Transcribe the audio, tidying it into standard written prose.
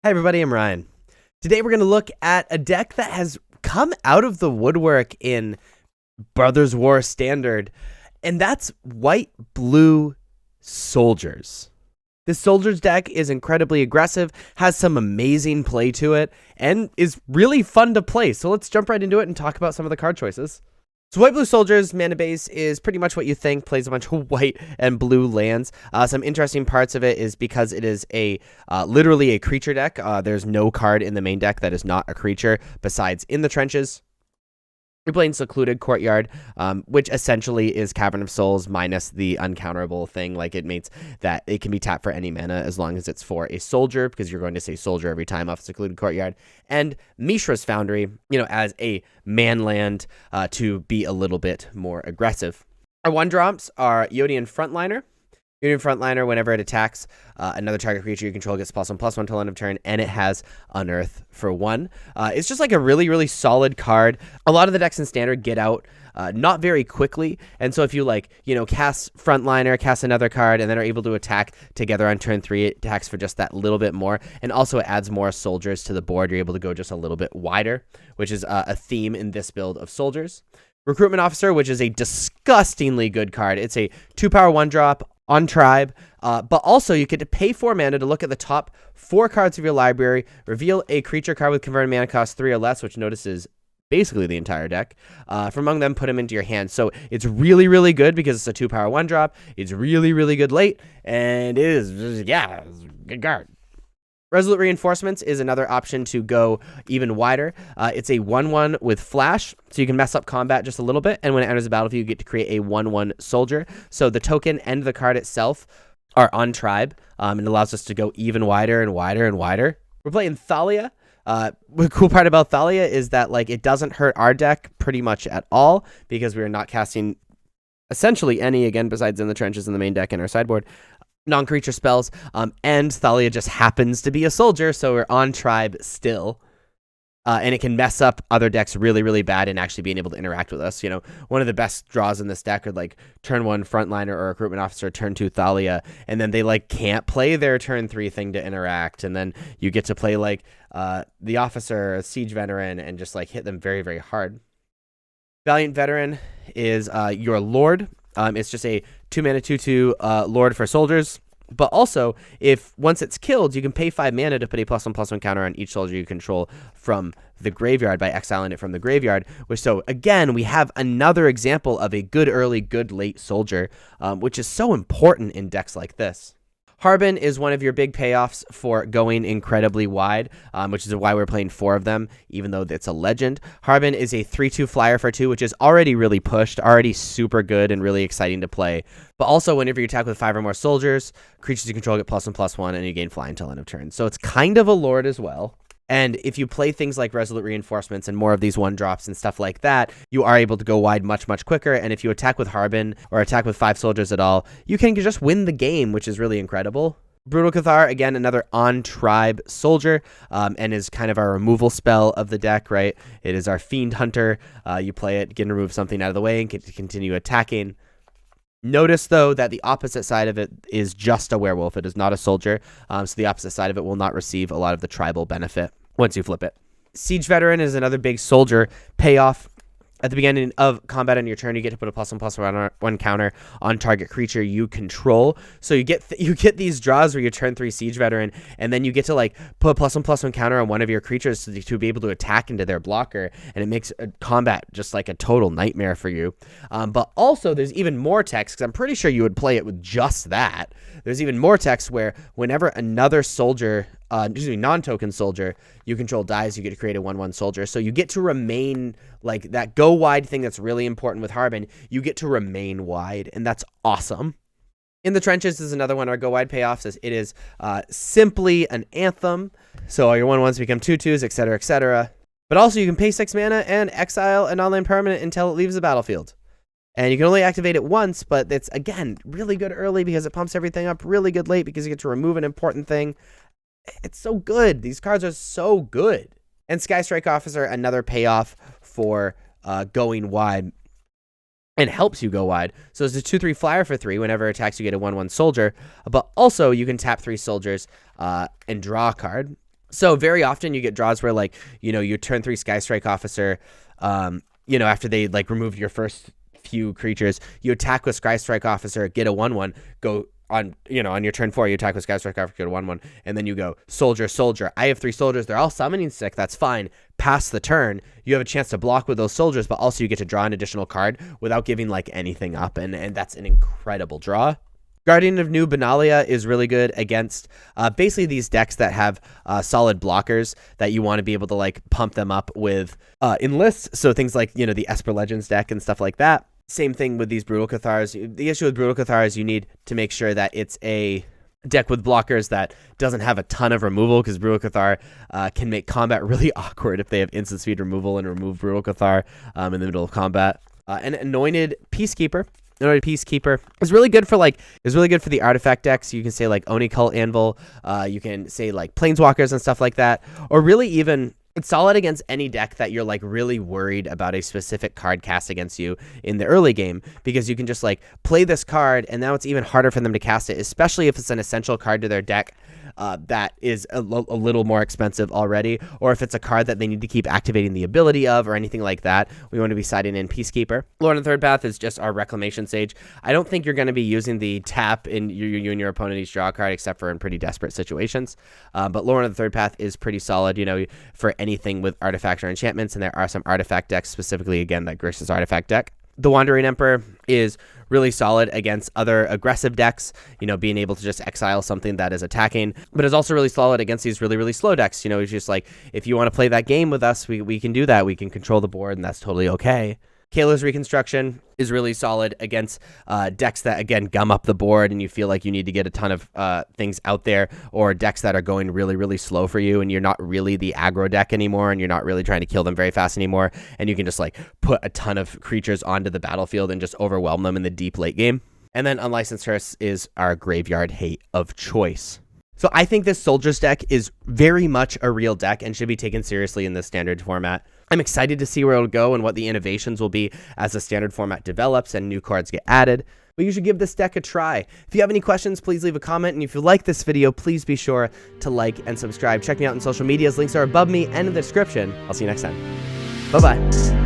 Hi everybody, I'm Ryan. Today we're going to look at a deck that has come out of the woodwork in Brothers War Standard, and that's white-blue soldiers. This soldiers deck is incredibly aggressive, has some amazing play to it, and is really fun to play. So let's jump right into it and talk about some of the card choices. So white blue soldiers mana base is pretty much what you think, plays a bunch of white and blue lands. Some interesting parts of it is because it is a literally a creature deck. There's no card in the main deck that is not a creature besides In the Trenches. You're playing Secluded Courtyard, which essentially is Cavern of Souls minus the uncounterable thing. Like, it makes that it can be tapped for any mana as long as it's for a soldier, because you're going to say soldier every time off Secluded Courtyard. And Mishra's Foundry, as a man land to be a little bit more aggressive. Our one drops are Yodian Frontliner. Yodian Frontliner, whenever it attacks another target creature you control, gets +1/+1 till end of turn, and it has Unearth for 1. It's just like a really, really solid card. A lot of the decks in Standard get out not very quickly, and so if you cast Frontliner, cast another card, and then are able to attack together on turn 3, it attacks for just that little bit more, and also it adds more soldiers to the board. You're able to go just a little bit wider, which is a theme in this build of soldiers. Recruitment Officer, which is a disgustingly good card. It's a 2-power 1-drop on Tribe, but also you get to pay 4 mana to look at the top 4 cards of your library, reveal a creature card with converted mana cost 3 or less, which notices basically the entire deck. From among them, put them into your hand. So it's really, really good because it's a 2-power 1-drop. It's really, really good late, and it is, it's a good card. Resolute Reinforcements is another option to go even wider. It's a 1/1 with flash, so you can mess up combat just a little bit, and when it enters the battlefield, you get to create a 1/1 soldier. So the token and the card itself are on Tribe, and it allows us to go even wider and wider and wider. We're playing Thalia. The cool part about Thalia is that it doesn't hurt our deck pretty much at all, because we are not casting essentially any, again, besides In the Trenches in the main deck and our sideboard, non-creature spells, and Thalia just happens to be a soldier, so we're on Tribe still, and it can mess up other decks really, really bad and actually being able to interact with us. One of the best draws in this deck are turn 1 Frontliner or Recruitment Officer, turn 2 Thalia, and then they can't play their turn 3 thing to interact, and then you get to play the Officer, Siege Veteran, and just hit them very, very hard. Valiant Veteran is your Lord. It's just a 2-mana 2/2 Lord for soldiers. But also, if once it's killed, you can pay 5 mana to put a +1/+1 counter on each soldier you control from the graveyard by exiling it from the graveyard. So again, we have another example of a good early, good late soldier, which is so important in decks like this. Harbin is one of your big payoffs for going incredibly wide, which is why we're playing 4 of them, even though it's a legend. Harbin is a 3/2 flyer for 2, which is already really pushed, already super good and really exciting to play. But also, whenever you attack with 5 or more soldiers, creatures you control get +1/+1, and you gain fly until end of turn. So it's kind of a lord as well. And if you play things like Resolute Reinforcements and more of these 1-drops and stuff like that, you are able to go wide much, much quicker. And if you attack with Harbin or attack with 5 soldiers at all, you can just win the game, which is really incredible. Brutal Cathar, again, another on-tribe soldier, and is kind of our removal spell of the deck, right? It is our Fiend Hunter. You play it, get to remove something out of the way, and get to continue attacking. Notice, though, that the opposite side of it is just a werewolf. It is not a soldier, so the opposite side of it will not receive a lot of the tribal benefit once you flip it. Siege Veteran is another big soldier payoff. At the beginning of combat on your turn, you get to put a +1/+1 counter on target creature you control. So you get these draws where you turn 3 Siege Veteran, and then you get to put a +1/+1 counter on one of your creatures to be able to attack into their blocker, and it makes combat just a total nightmare for you. But also, there's even more text, because I'm pretty sure you would play it with just that. There's even more text where whenever another soldier, non-token soldier you control dies, you get to create a 1/1 soldier. So you get to remain that go wide thing that's really important with Harbin. You get to remain wide, and that's awesome. In the Trenches is another one of our go wide payoffs. It is simply an anthem. So all your 1/1s become 2/2s, etc., etc. But also you can pay 6 mana and exile an online permanent until it leaves the battlefield. And you can only activate it once, but it's, again, really good early because it pumps everything up, really good late because you get to remove an important thing. It's so good. These cards are so good. And Sky Strike Officer, another payoff for going wide, and helps you go wide. So it's a 2/3 flyer for 3. Whenever it attacks, you get a 1/1 soldier. But also, you can tap 3 soldiers and draw a card. So very often you get draws where, like, you know, your turn 3 Sky Strike Officer, you know, after they like remove your first few creatures, you attack with Sky Strike Officer, get a 1/1, go on, you know, on your turn 4, you attack with Sky Strike Officer, get a 1/1, and then you go soldier, soldier. I have 3 soldiers. They're all summoning sick. That's fine. Pass the turn. You have a chance to block with those soldiers, but also you get to draw an additional card without giving like anything up, and that's an incredible draw. Guardian of New Benalia is really good against basically these decks that have solid blockers that you want to be able to like pump them up with enlists. So things like, you know, the Esper Legends deck and stuff like that. Same thing with these Brutal Cathars. The issue with Brutal Cathar is you need to make sure that it's a deck with blockers that doesn't have a ton of removal, because Brutal Cathar can make combat really awkward if they have instant speed removal and remove Brutal Cathar in the middle of combat. An Anointed Peacekeeper is really good for the artifact decks. You can say like Oni Cult Anvil, you can say like Planeswalkers and stuff like that, or really even it's solid against any deck that you're like really worried about a specific card cast against you in the early game, because you can just like play this card and now it's even harder for them to cast it, especially if it's an essential card to their deck that is a little more expensive already, or if it's a card that they need to keep activating the ability of or anything like that. We want to be siding in Peacekeeper. Lord of the Third Path is just our Reclamation Sage. I don't think you're going to be using the tap in you and your opponent each draw a card, except for in pretty desperate situations. But Lord of the Third Path is pretty solid, you know, for anything with artifacts or enchantments, and there are some artifact decks, specifically again that Grixis artifact deck. The Wandering Emperor is really solid against other aggressive decks, you know, being able to just exile something that is attacking, but is also really solid against these really, really slow decks. You know, it's just like, if you want to play that game with us, we can do that. We can control the board, and that's totally okay. Kayla's Reconstruction is really solid against decks that, again, gum up the board and you feel like you need to get a ton of things out there, or decks that are going really, really slow for you and you're not really the aggro deck anymore and you're not really trying to kill them very fast anymore, and you can just like put a ton of creatures onto the battlefield and just overwhelm them in the deep late game. And then Unlicensed Hearse is our graveyard hate of choice. So I think this Soldiers deck is very much a real deck and should be taken seriously in this standard format. I'm excited to see where it'll go and what the innovations will be as the standard format develops and new cards get added. But you should give this deck a try. If you have any questions, please leave a comment. And if you like this video, please be sure to like and subscribe. Check me out on social medias. Links are above me and in the description. I'll see you next time. Bye-bye.